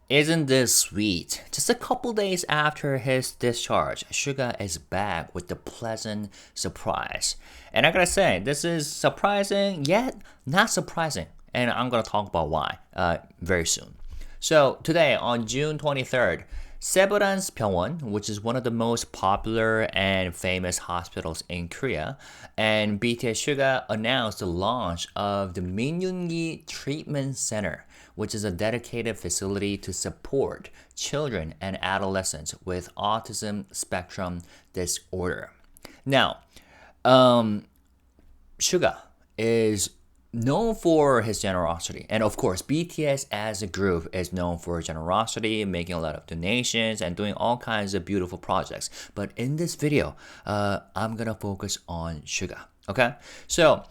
Isn't this sweet? Just a couple days after his discharge, SUGA is back with the pleasant surprise. And I gotta say, this is surprising yet not surprising. And I'm gonna talk about why very soon. So today on June 23rd, 세브란스병원, which is one of the most popular and famous hospitals in Korea, and BTS SUGA announced the launch of the Yoongi Treatment Center, which is a dedicated facility to support children and adolescents with autism spectrum disorder. Now, SUGA is known for his generosity. And of course, BTS as a group is known for generosity, making a lot of donations and doing all kinds of beautiful projects. But in this video, I'm gonna focus on SUGA. Okay, so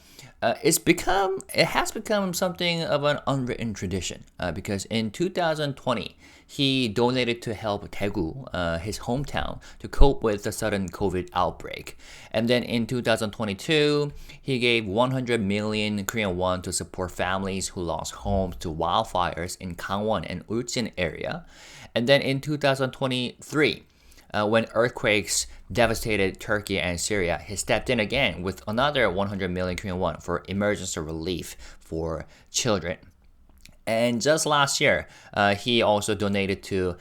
it has become something of an unwritten tradition because in 2020 he donated to help Daegu, his hometown, to cope with the sudden COVID outbreak. And then in 2022, he gave 100 million Korean won to support families who lost homes to wildfires in Gangwon and Ulsan area. And then in 2023, when earthquakes devastated Turkey and Syria, he stepped in again with another 100 million Korean won for emergency relief for children. And just last year, he also donated to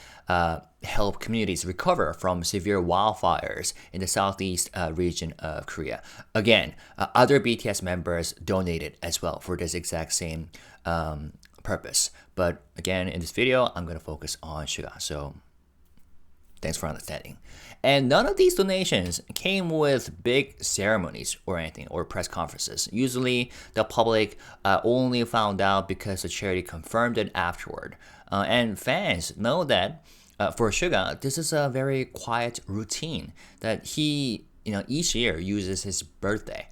help communities recover from severe wildfires in the southeast region of Korea. Again, other BTS members donated as well for this exact same purpose. But again, in this video, I'm going to focus on SUGA. So thanks for understanding. And none of these donations came with big ceremonies or anything or press conferences. Usually the public only found out because the charity confirmed it afterward. And fans know that for SUGA, this is a very quiet routine that he, each year uses his birthday.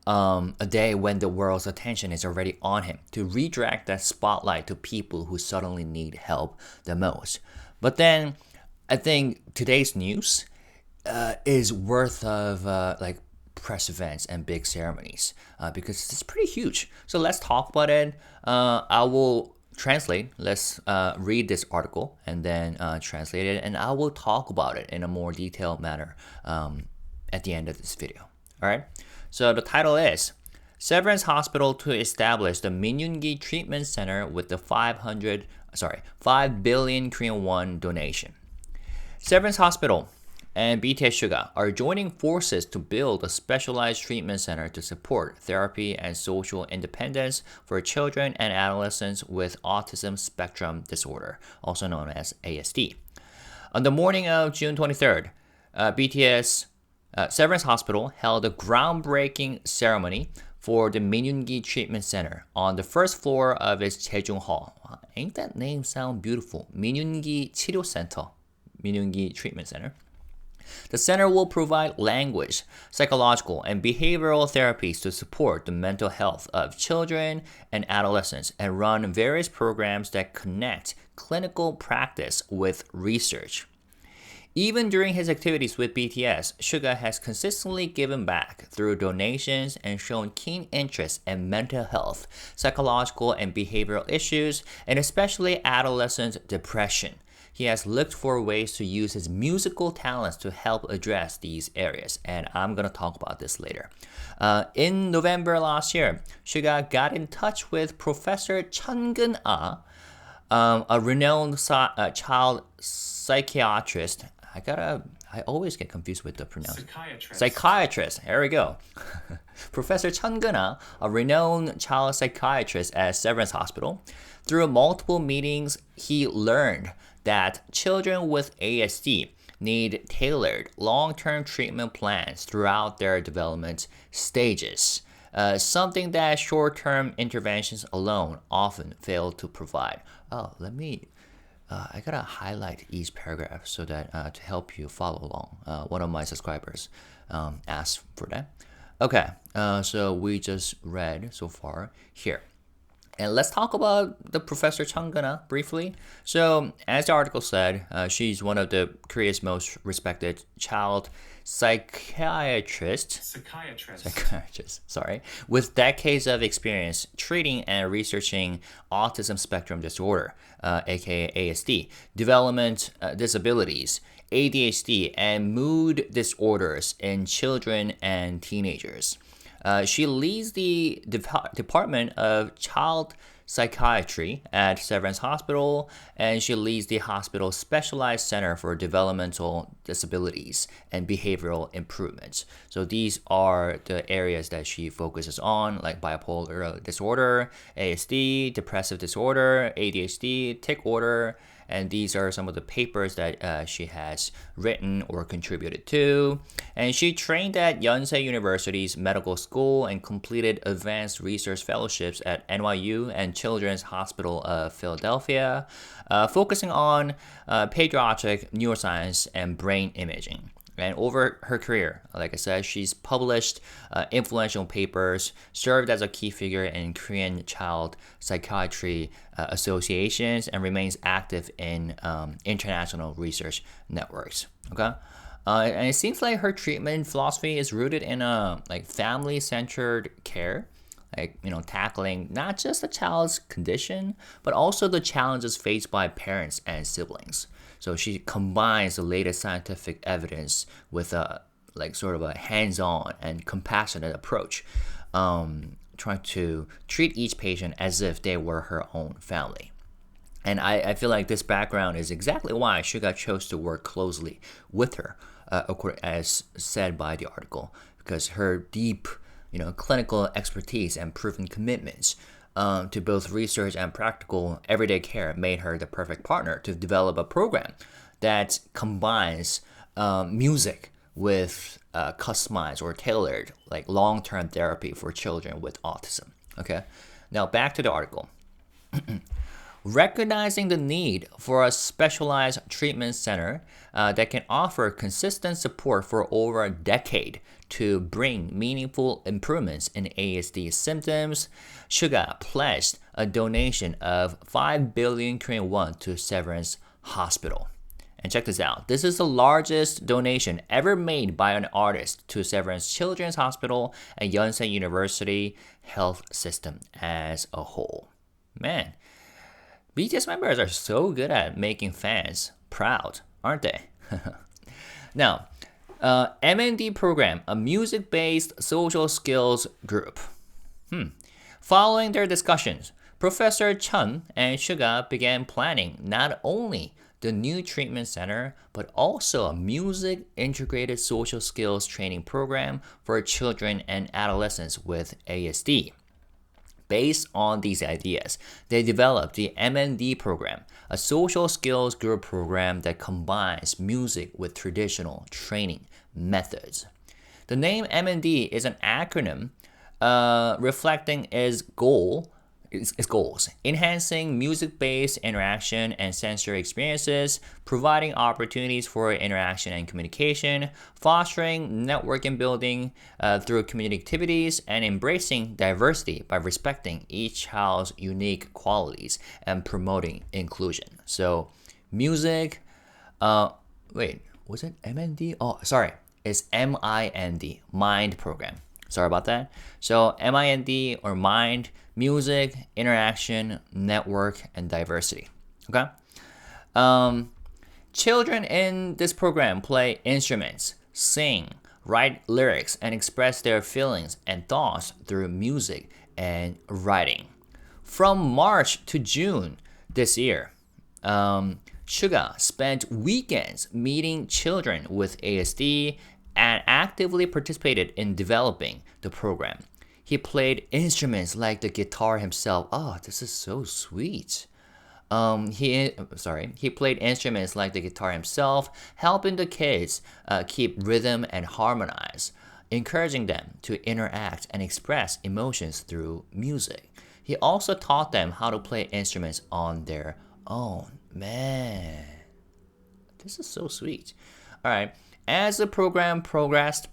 A day when the world's attention is already on him to redirect that spotlight to people who suddenly need help the most. But then I think today's news is worth of like press events and big ceremonies because it's pretty huge. So let's talk about it. I will translate. Let's read this article and then translate it, and I will talk about it in a more detailed manner at the end of this video. All right. So the title is Severance Hospital to establish the Yoongi Treatment Center with the 5 billion Korean won donation. Severance Hospital and BTS SUGA are joining forces to build a specialized treatment center to support therapy and social independence for children and adolescents with autism spectrum disorder, also known as ASD. On the morning of June 23rd, BTS Severance Hospital held a groundbreaking ceremony for the Yoongi Treatment Center on the first floor of its Daejung Hall. Ain't that name sound beautiful? Yoongi 치료 Center. Yoongi Treatment Center. The center will provide language, psychological, and behavioral therapies to support the mental health of children and adolescents and run various programs that connect clinical practice with research. Even during his activities with BTS, SUGA has consistently given back through donations and shown keen interest in mental health, psychological and behavioral issues, and especially adolescent depression. He has looked for ways to use his musical talents to help address these areas, and I'm going to talk about this later. In November last year, SUGA got in touch with Professor Chun-gun a renowned child psychiatrist. I always get confused with the pronunciation. Psychiatrist. There we go. Professor Chun-gun a renowned child psychiatrist at Severance Hospital. Through multiple meetings, he learned that children with ASD need tailored long-term treatment plans throughout their development stages, something that short-term interventions alone often fail to provide. I gotta highlight each paragraph so that to help you follow along. One of my subscribers asked for that. Okay, so we just read so far here. And let's talk about the Professor Chun-gun briefly. So, as the article said, she's one of the Korea's most respected child psychiatrist, sorry, with decades of experience treating and researching autism spectrum disorder, aka ASD, development disabilities, ADHD, and mood disorders in children and teenagers. She leads the Department of Child Psychiatry at Severance Hospital, and she leads the hospital's specialized center for developmental disabilities and behavioral improvement. So these are the areas that she focuses on, like bipolar disorder, ASD, depressive disorder, ADHD, tic order, and these are some of the papers that she has written or contributed to. And she trained at Yonsei University's medical school and completed advanced research fellowships at NYU and Children's Hospital of Philadelphia, focusing on pediatric neuroscience and brain imaging. And over her career, like I said, she's published influential papers, served as a key figure in Korean child psychiatry associations, and remains active in international research networks. Okay, and it seems like her treatment philosophy is rooted in a family-centered care, tackling not just the child's condition, but also the challenges faced by parents and siblings. So she combines the latest scientific evidence with a sort of a hands-on and compassionate approach, trying to treat each patient as if they were her own family. And I feel like this background is exactly why SUGA chose to work closely with her, as said by the article, because her deep, clinical expertise and proven commitments to both research and practical everyday care made her the perfect partner to develop a program that combines music with customized or tailored long-term therapy for children with autism. Okay, now back to the article. Recognizing the need for a specialized treatment center that can offer consistent support for over a decade to bring meaningful improvements in ASD symptoms, SUGA pledged a donation of 5 billion Korean won to Severance Hospital. And check this out. This is the largest donation ever made by an artist to Severance Children's Hospital and Yonsei University Health System as a whole. Man, BTS members are so good at making fans proud, aren't they? Now, MND program, a music-based social skills group. Following their discussions, Professor Chun and SUGA began planning not only the new treatment center, but also a music-integrated social skills training program for children and adolescents with ASD. Based on these ideas, they developed the MND program, a social skills group program that combines music with traditional training methods. The name MND is an acronym reflecting its goals: enhancing music-based interaction and sensory experiences, providing opportunities for interaction and communication, fostering networking building through community activities, and embracing diversity by respecting each child's unique qualities and promoting inclusion. So, music, was it MND? Oh, sorry, it's MIND, Mind Program. Sorry about that. So MIND or Mind, music, interaction, network, and diversity. Okay. Children in this program play instruments, sing, write lyrics, and express their feelings and thoughts through music and writing. From March to June this year, SUGA spent weekends meeting children with ASD and actively participated in developing the program. He played instruments like the guitar himself. Oh, this is so sweet. He played instruments like the guitar himself, helping the kids keep rhythm and harmonize, encouraging them to interact and express emotions through music. He also taught them how to play instruments on their own. Man, this is so sweet. All right. As the program progressed,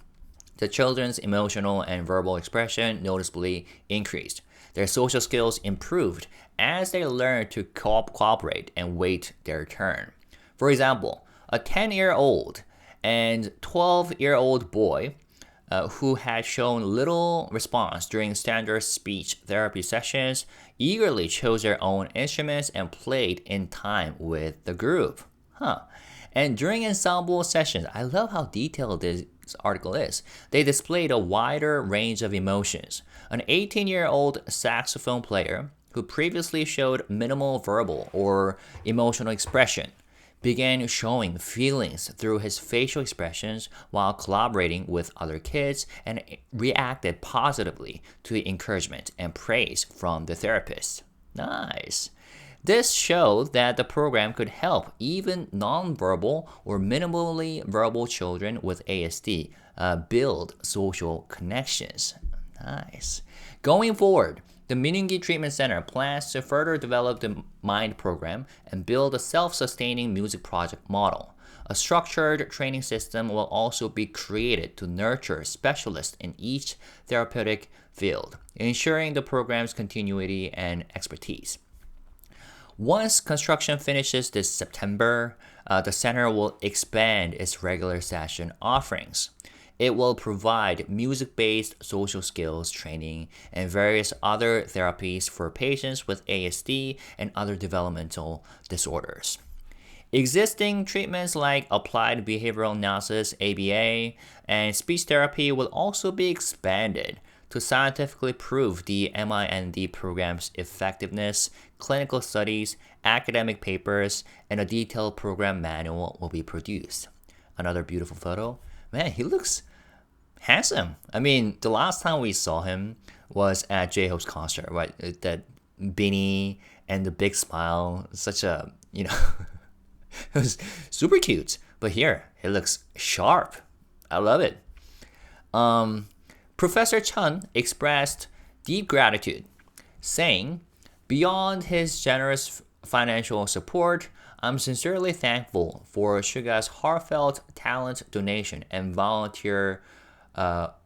the children's emotional and verbal expression noticeably increased. Their social skills improved as they learned to cooperate and wait their turn. For example, a 10-year-old and 12-year-old boy who had shown little response during standard speech therapy sessions eagerly chose their own instruments and played in time with the group. And during ensemble sessions, I love how detailed this article is. They displayed a wider range of emotions. An 18-year-old saxophone player who previously showed minimal verbal or emotional expression began showing feelings through his facial expressions while collaborating with other kids and reacted positively to the encouragement and praise from the therapist. Nice. This showed that the program could help even nonverbal or minimally verbal children with ASD build social connections. Nice. Going forward, the Yoongi Treatment Center plans to further develop the MIND program and build a self-sustaining music project model. A structured training system will also be created to nurture specialists in each therapeutic field, ensuring the program's continuity and expertise. Once construction finishes this September, the center will expand its regular session offerings. It will provide music-based social skills training and various other therapies for patients with ASD and other developmental disorders. Existing treatments like applied behavioral analysis, ABA, and speech therapy will also be expanded to scientifically prove the MIND program's effectiveness. Clinical studies, academic papers, and a detailed program manual will be produced. Another beautiful photo. Man, he looks handsome. I mean, the last time we saw him was at J-Hope's concert, right? That beanie and the big smile. Such a, it was super cute. But here, he looks sharp. I love it. Professor Chun expressed deep gratitude, saying, "Beyond his generous financial support, I'm sincerely thankful for SUGA's heartfelt talent donation and volunteer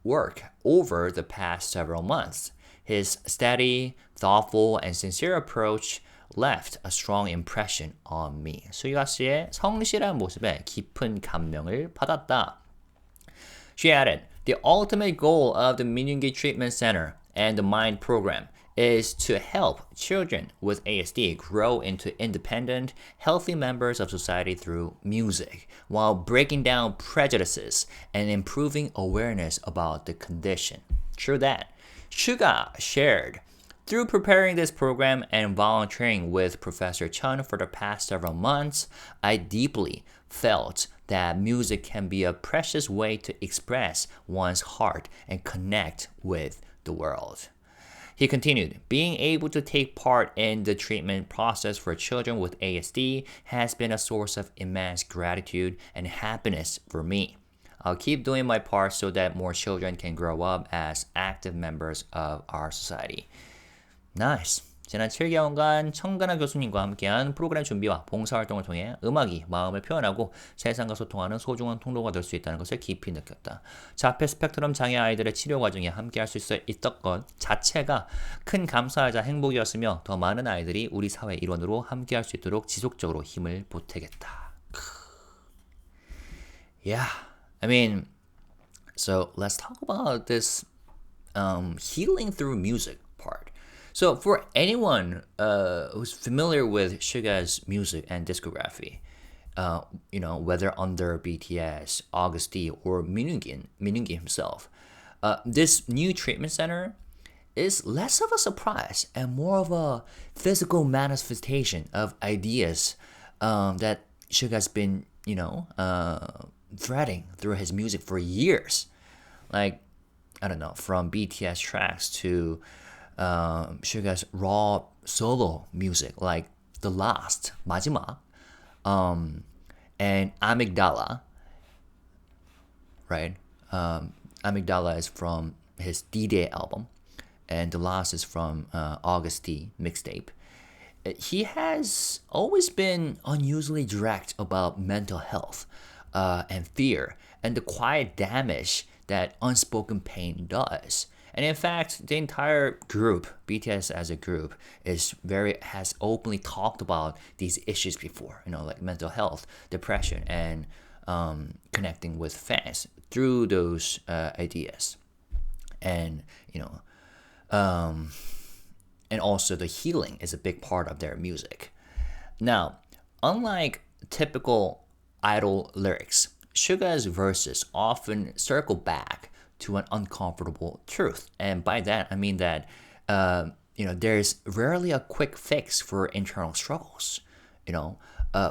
work over the past several months. His steady, thoughtful, and sincere approach left a strong impression on me." 수가 씨의 성실한 모습에 깊은 감명을 받았다. She added, "The ultimate goal of the Yoongi Treatment Center and the MIND program is to help children with ASD grow into independent, healthy members of society through music, while breaking down prejudices and improving awareness about the condition." True that. SUGA shared, "Through preparing this program and volunteering with Professor Chun for the past several months, I deeply felt that music can be a precious way to express one's heart and connect with the world." He continued, "Being able to take part in the treatment process for children with ASD has been a source of immense gratitude and happiness for me. I'll keep doing my part so that more children can grow up as active members of our society." Nice. 지난 7개월간 청가나 교수님과 함께한 프로그램 준비와 봉사활동을 통해 음악이 마음을 표현하고 세상과 소통하는 소중한 통로가 될 수 있다는 것을 깊이 느꼈다. 자폐 스펙트럼 장애 아이들의 치료 과정에 함께할 수 있었던 것 자체가 큰 감사하자 행복이었으며 더 많은 아이들이 우리 사회 일원으로 함께할 수 있도록 지속적으로 힘을 보태겠다. Yeah, I mean, so let's talk about this healing through music part. So for anyone who's familiar with SUGA's music and discography, whether under BTS, August D, or Yoongi himself, this new treatment center is less of a surprise and more of a physical manifestation of ideas that SUGA's been, threading through his music for years. Like, I don't know, from BTS tracks to SUGA's raw solo music like thelast, 마지막, and amygdala, right? Amygdala is from his D-Day album, and thelast is from August D mixtape. He has always been unusually direct about mental health and fear and the quiet damage that unspoken pain does. And in fact, the entire group, BTS as a group, has openly talked about these issues before, like mental health, depression, and connecting with fans through those ideas. And and also the healing is a big part of their music. Now, unlike typical idol lyrics, SUGA's verses often circle back to an uncomfortable truth. And by that, I mean that there's rarely a quick fix for internal struggles.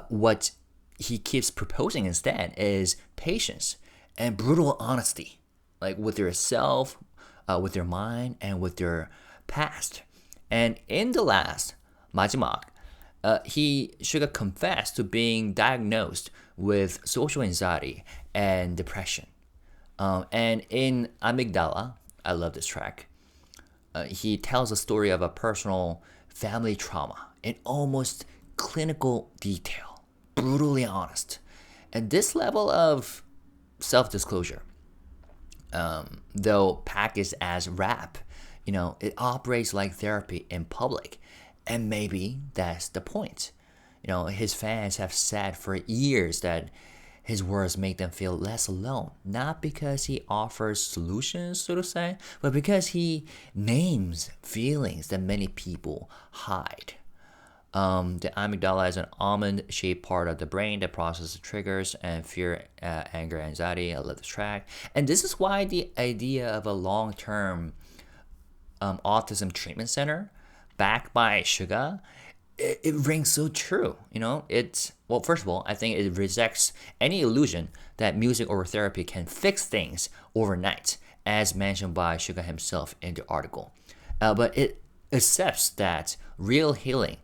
What he keeps proposing instead is patience and brutal honesty, like with yourself, with your mind, and with your past. And in thelast, 마지막, SUGA confessed to being diagnosed with social anxiety and depression. And in amygdala, I love this track, he tells a story of a personal family trauma in almost clinical detail, brutally honest. And this level of self-disclosure, though packaged as rap, it operates like therapy in public. And maybe that's the point. His fans have said for years that his words make them feel less alone, not because he offers solutions, so to say, but because he names feelings that many people hide. The amygdala is an almond-shaped part of the brain that processes triggers and fear, anger, anxiety. I love this track. And this is why the idea of a long-term autism treatment center backed by SUGA, it rings so true. Well, first of all, I think it rejects any illusion that music or therapy can fix things overnight, as mentioned by SUGA himself in the article. But it accepts that real healing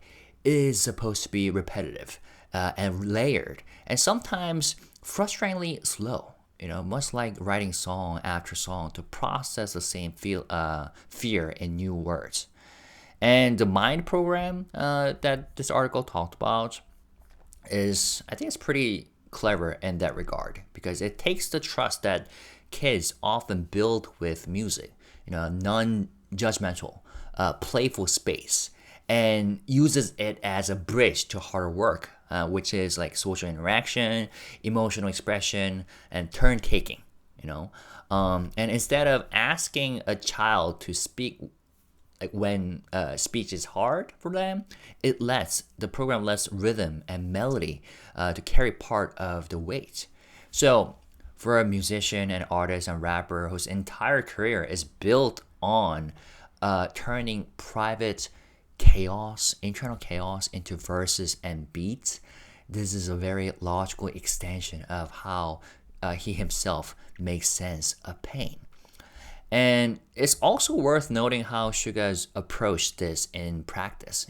is supposed to be repetitive and layered, and sometimes frustratingly slow. Much like writing song after song to process the same fear in new words. And the mind program that this article talked about I think it's pretty clever in that regard, because it takes the trust that kids often build with music, non-judgmental, playful space, and uses it as a bridge to harder work, which is like social interaction, emotional expression, and turn taking. And instead of asking a child to speak when speech is hard for them, the program lets rhythm and melody to carry part of the weight. So for a musician and artist and rapper whose entire career is built on turning private internal chaos into verses and beats, this is a very logical extension of how he himself makes sense of pain. And it's also worth noting how SUGA's approached this in practice.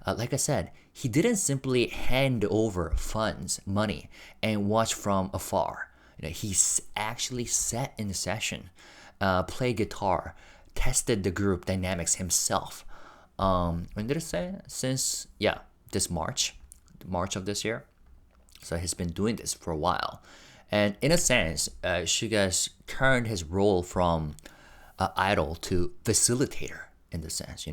Like I said, he didn't simply hand over money, and watch from afar. He actually sat in the session, played guitar, tested the group dynamics himself. When did it say? Since this March of this year. So he's been doing this for a while. And in a sense, SUGA's turned his role from idol to facilitator in the sense,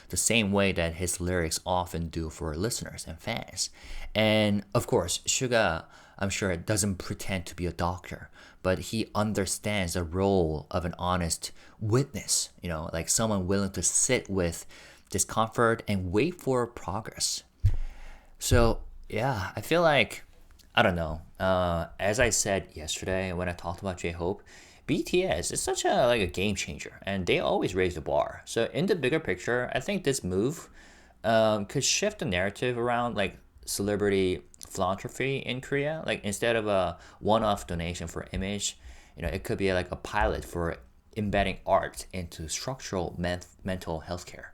the same way that his lyrics often do for listeners and fans. And of course, SUGA, I'm sure, doesn't pretend to be a doctor, but he understands the role of an honest witness, like someone willing to sit with discomfort and wait for progress. So yeah, I feel like, I don't know. As I said yesterday when I talked about J-Hope, BTS is such a game changer, and they always raise the bar. So in the bigger picture, I think this move could shift the narrative around celebrity philanthropy in Korea. Instead of a one-off donation for image, it could be a pilot for embedding art into structural mental health care.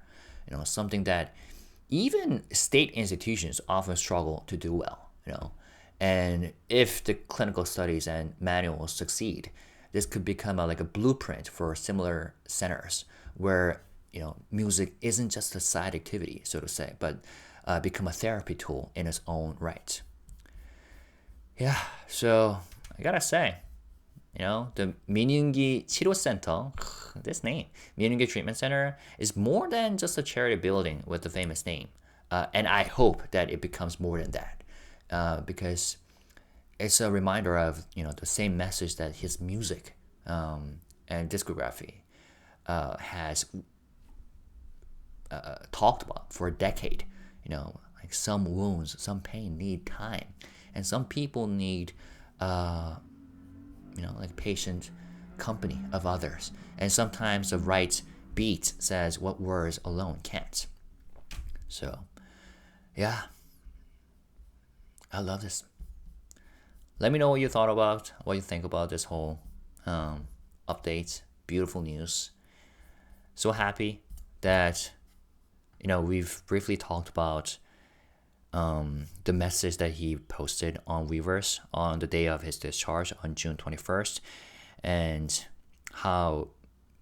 Something that even state institutions often struggle to do well. And if the clinical studies and manuals succeed, this could become a blueprint for similar centers where music isn't just a side activity, so to say, but become a therapy tool in its own right. Yeah, so I gotta say, the 민윤기 치료센터, this name, 민윤기 Treatment Center, is more than just a charity building with a famous name. And I hope that it becomes more than that. Because it's a reminder of the same message that his music and discography has talked about for a decade. Like some wounds, some pain need time, and some people need like patient company of others. And sometimes the right beat says what words alone can't. So, yeah, I love this. Let me know what you thought about, what you think about this whole update. Beautiful news. So happy that we've briefly talked about the message that he posted on Weverse on the day of his discharge on June 21st, and how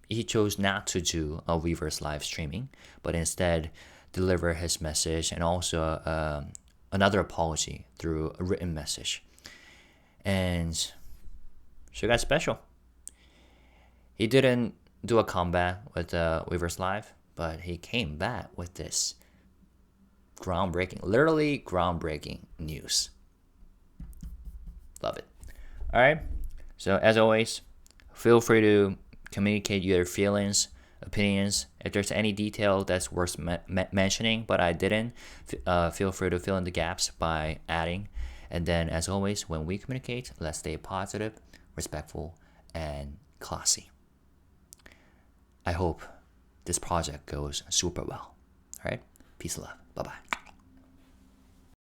he chose not to do a Weverse live streaming, but instead deliver his message and also another apology through a written message. And SUGA special. He didn't do a comeback with Weverse Live, but he came back with this literally groundbreaking news. Love it. All right. So as always, feel free to communicate your feelings, opinions. If there's any detail that's worth mentioning, but I didn't, feel free to fill in the gaps by adding. And then, as always, when we communicate, let's stay positive, respectful, and classy. I hope this project goes super well. All right? Peace and love. Bye-bye.